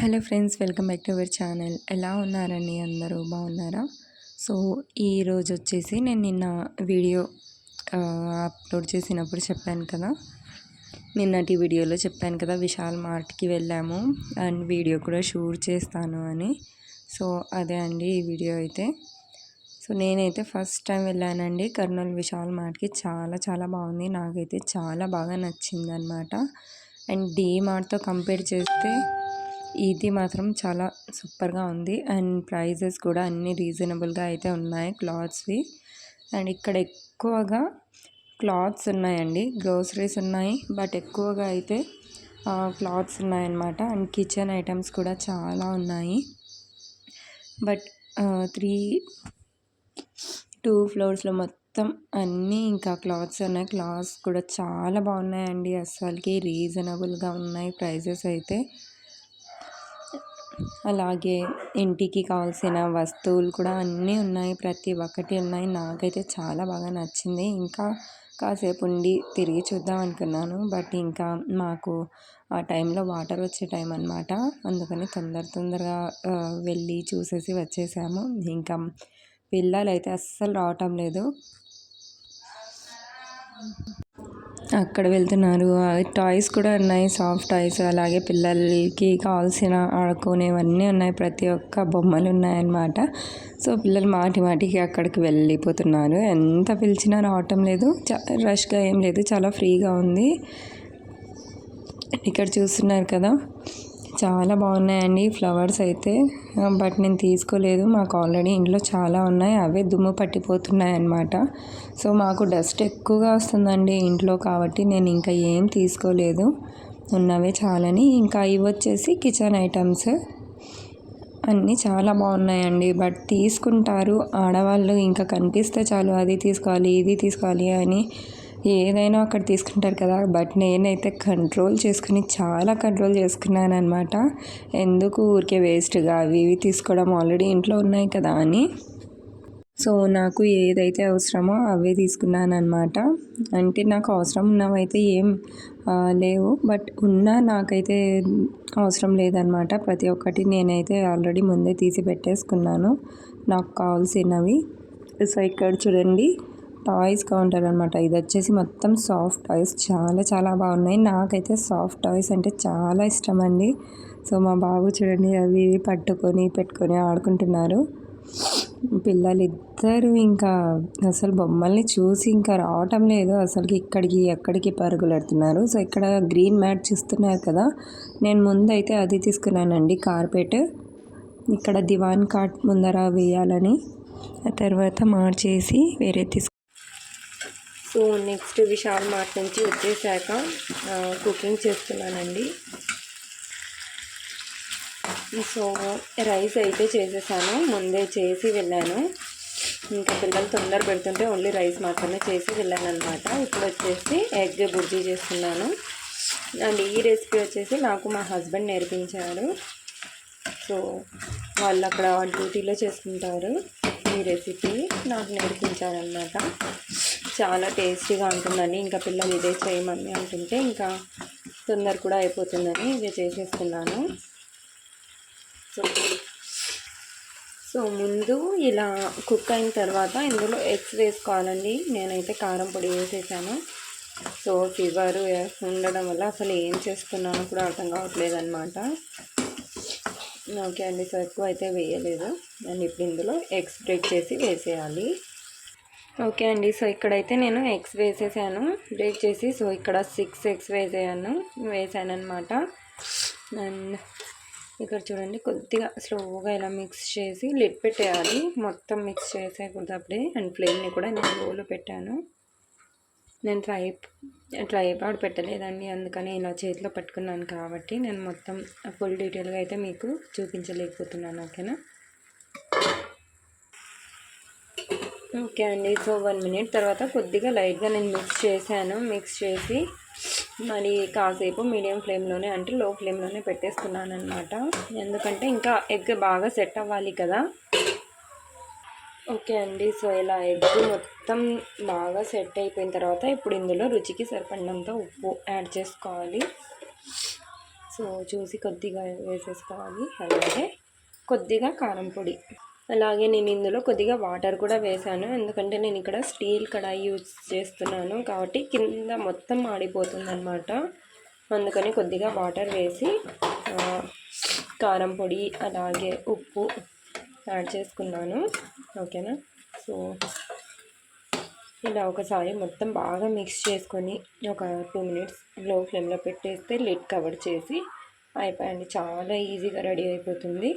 Hello friends, welcome back to our channel. ఎలా ఉన్నారండి? అందరూ బాగున్నారా? సో ఈరోజు వచ్చేసి నేను నిన్న వీడియో అప్లోడ్ చేసినప్పుడు చెప్పాను కదా, నిన్నటి వీడియోలో చెప్పాను కదా విశాల్ మార్ట్కి వెళ్ళాము అండ్ వీడియో కూడా షూట్ చేస్తాను అని. సో అదే అండి ఈ వీడియో అయితే. సో నేనైతే ఫస్ట్ టైం వెళ్ళానండి కర్నూలు విశాల్ మార్ట్కి. చాలా చాలా బాగుంది, నాకైతే చాలా బాగా నచ్చింది అనమాట. అండ్ డీమార్ట్తో కంపేర్ చేస్తే ఇది మాత్రం చాలా సూపర్గా ఉంది. అండ్ ప్రైజెస్ కూడా అన్నీ రీజనబుల్గా అయితే ఉన్నాయి క్లాత్స్వి. అండ్ ఇక్కడ ఎక్కువగా క్లాత్స్ ఉన్నాయండి, గ్రోసరీస్ ఉన్నాయి, బట్ ఎక్కువగా అయితే క్లాత్స్ ఉన్నాయన్నమాట. అండ్ కిచెన్ ఐటమ్స్ కూడా చాలా ఉన్నాయి. బట్ 2 ఫ్లోర్స్లో మొత్తం అన్నీ ఇంకా క్లాత్స్ ఉన్నాయి. క్లాత్స్ కూడా చాలా బాగున్నాయండి, అస్సలకి రీజనబుల్గా ఉన్నాయి ప్రైజెస్ అయితే. అలాగే ఇంటికి కావాల్సిన వస్తువులు కూడా అన్నీ ఉన్నాయి, ప్రతి ఒక్కటి ఉన్నాయి. నాకైతే చాలా బాగా నచ్చింది. ఇంకా కాసేపు ఉండి తిరిగి చూద్దాం అనుకున్నాను, బట్ ఇంకా మాకు ఆ టైంలో వాటర్ వచ్చే టైం అనమాట. అందుకని తొందరగా వెళ్ళి చూసేసి వచ్చేసాము. ఇంకా పిల్లలు అయితే అస్సలు రావటం లేదు, అక్కడ వెళ్తున్నారు. టాయ్స్ కూడా ఉన్నాయి, సాఫ్ట్ టాయ్స్. అలాగే పిల్లలకి కావాల్సిన ఆడుకునేవన్నీ ఉన్నాయి, ప్రతి ఒక్క బొమ్మలు ఉన్నాయన్నమాట. సో పిల్లలు మాటికి అక్కడికి వెళ్ళిపోతున్నారు, ఎంత పిలిచినా రావటం లేదు. రష్గా ఏం లేదు, చాలా ఫ్రీగా ఉంది. ఇక్కడ చూస్తున్నారు కదా, చాలా బాగున్నాయండి ఫ్లవర్స్ అయితే. బట్ నేను తీసుకోలేదు, మాకు ఆల్రెడీ ఇంట్లో చాలా ఉన్నాయి, అవే దుమ్ము పట్టిపోతున్నాయి అన్నమాట. సో మాకు డస్ట్ ఎక్కువగా వస్తుందండి ఇంట్లో, కాబట్టి నేను ఇంకా ఏం తీసుకోలేదు, ఉన్నవే చాలని. ఇంకా ఇవి వచ్చేసి కిచెన్ ఐటమ్స్ అన్నీ చాలా బాగున్నాయండి. బట్ తీసుకుంటారు ఆడవాళ్ళు, ఇంకా కనిపిస్తే చాలు అది తీసుకోవాలి ఇది తీసుకోవాలి అని ఏదైనా అక్కడ తీసుకుంటారు కదా. బట్ నేనైతే చాలా కంట్రోల్ చేసుకున్నాను అనమాట. ఎందుకు ఊరికే వేస్ట్గా అవి ఇవి తీసుకోవడం, ఆల్రెడీ ఇంట్లో ఉన్నాయి కదా అని. సో నాకు ఏదైతే అవసరమో అవే తీసుకున్నాను అనమాట. అంటే నాకు అవసరం ఉన్నవైతే ఏం లేవు, బట్ నాకైతే అవసరం లేదనమాట. ప్రతి ఒక్కటి నేనైతే ఆల్రెడీ ముందే తీసి పెట్టేసుకున్నాను నాకు కావాల్సినవి. సో ఇక్కడ చూడండి, టాయ్స్ కౌంటర్ అనమాట. ఇది వచ్చేసి మొత్తం సాఫ్ట్ టాయ్స్, చాలా బాగున్నాయి. నాకైతే సాఫ్ట్ టాయ్స్ అంటే చాలా ఇష్టం అండి. సో మా బాబు చూడండి అవి పెట్టుకొని ఆడుకుంటున్నారు. పిల్లలిద్దరూ ఇంకా అసలు బొమ్మల్ని చూసి ఇంకా రావటం లేదు, అసలుకి ఇక్కడికి ఎక్కడికి పరుగులెడుతున్నారు. సో ఇక్కడ గ్రీన్ మ్యాట్ చూస్తున్నారు కదా, నేను ముందైతే అది తీసుకున్నానండి, కార్పెట్. ఇక్కడ దివాన్ కాట్ ముందర వేయాలని, ఆ తర్వాత మార్చేసి వేరే సో నెక్స్ట్ విశాల్ మార్ట్ నుంచి వచ్చేసాక కుకింగ్ చేస్తున్నానండి. సో రైస్ అయితే చేసేసాను, ముందే చేసి వెళ్ళాను. ఇంకా పిల్లలు తొందర పెడుతుంటే ఓన్లీ రైస్ మాత్రమే చేసి వెళ్ళాను అనమాట. ఇప్పుడు వచ్చేసి ఎగ్ బుర్జీ చేస్తున్నాను. అండ్ ఈ రెసిపీ వచ్చేసి నాకు మా హస్బెండ్ నేర్పించారు. సో వాళ్ళు అక్కడ డ్యూటీలో చేసుకుంటారు. ఈ రెసిపీ నాకు నేర్పించారనమాట. చాలా టేస్టీగా ఉంటుందని, ఇంకా పిల్లలు ఇదే చేయమని అంటుంటే ఇంకా తొందర కూడా అయిపోతుందని ఇదే చేసేసుకున్నాను. సో ముందు ఇలా కుక్ అయిన తర్వాత ఇందులో ఎగ్స్ వేసుకోవాలండి. నేనైతే కారం పొడి వేసేసాను. సో ఫీవర్ ఉండడం వల్ల అసలు ఏం చేస్తున్నానో కూడా అర్థం కావట్లేదు అనమాట. ఓకే అండి, సో ఎక్కువ అయితే వేయలేదు. అండ్ ఇప్పుడు ఇందులో ఎగ్స్ బ్రేక్ చేసి వేసేయాలి. ఓకే అండి, సో ఇక్కడైతే నేను ఎగ్స్ వేసేసాను బ్రేక్ చేసి. సో ఇక్కడ 6 ఎగ్స్ వేసాను అనమాట. అండ్ ఇక్కడ చూడండి, కొద్దిగా స్లోగా ఇలా మిక్స్ చేసి లిడ్ పెట్టేయాలి, మొత్తం మిక్స్ చేసేయకూడదు అప్పుడే. అండ్ ఫ్లేమ్ని కూడా నేను లోలో పెట్టాను. నేను ట్రైపాడ్ పెట్టలేదండి, అందుకని ఇలా చేతిలో పట్టుకున్నాను కాబట్టి నేను మొత్తం ఫుల్ డీటెయిల్గా అయితే మీకు చూపించలేకపోతున్నాను. ఓకేనా? ఓకే అండి, సో 1 మినిట్ తర్వాత కొద్దిగా లైట్గా నేను మిక్స్ చేసి మరి కాసేపు మీడియం ఫ్లేమ్లోనే, అంటే లో ఫ్లేమ్లోనే పెట్టేసుకున్నాను అనమాట. ఎందుకంటే ఇంకా ఎగ్ బాగా సెట్ అవ్వాలి కదా. ఓకే అండి, సో ఇలా ఎగ్ మొత్తం బాగా సెట్ అయిపోయిన తర్వాత ఇప్పుడు ఇందులో రుచికి సరిపడినంత ఉప్పు యాడ్ చేసుకోవాలి. సో చూసి కొద్దిగా వేసేసుకోవాలి. అలాగే కొద్దిగా కారం పొడి, అలాగే నేను ఇందులో కొద్దిగా వాటర్ కూడా వేసాను, ఎందుకంటే నేను ఇక్కడ స్టీల్ కడాయి యూజ్ చేస్తున్నాను కాబట్టి కింద మొత్తం మాడిపోతుంది అనమాట. అందుకని కొద్దిగా వాటర్ వేసి కారం పొడి అలాగే ఉప్పు యాడ్ చేసుకున్నాను. ఓకేనా. సో ఇలా ఒకసారి మొత్తం బాగా మిక్స్ చేసుకొని ఒక 2 మినిట్స్ లో ఫ్లేమ్లో పెట్టేస్తే లిడ్ కవర్ చేసి అయిపోయింది. చాలా ఈజీగా రెడీ అయిపోతుంది.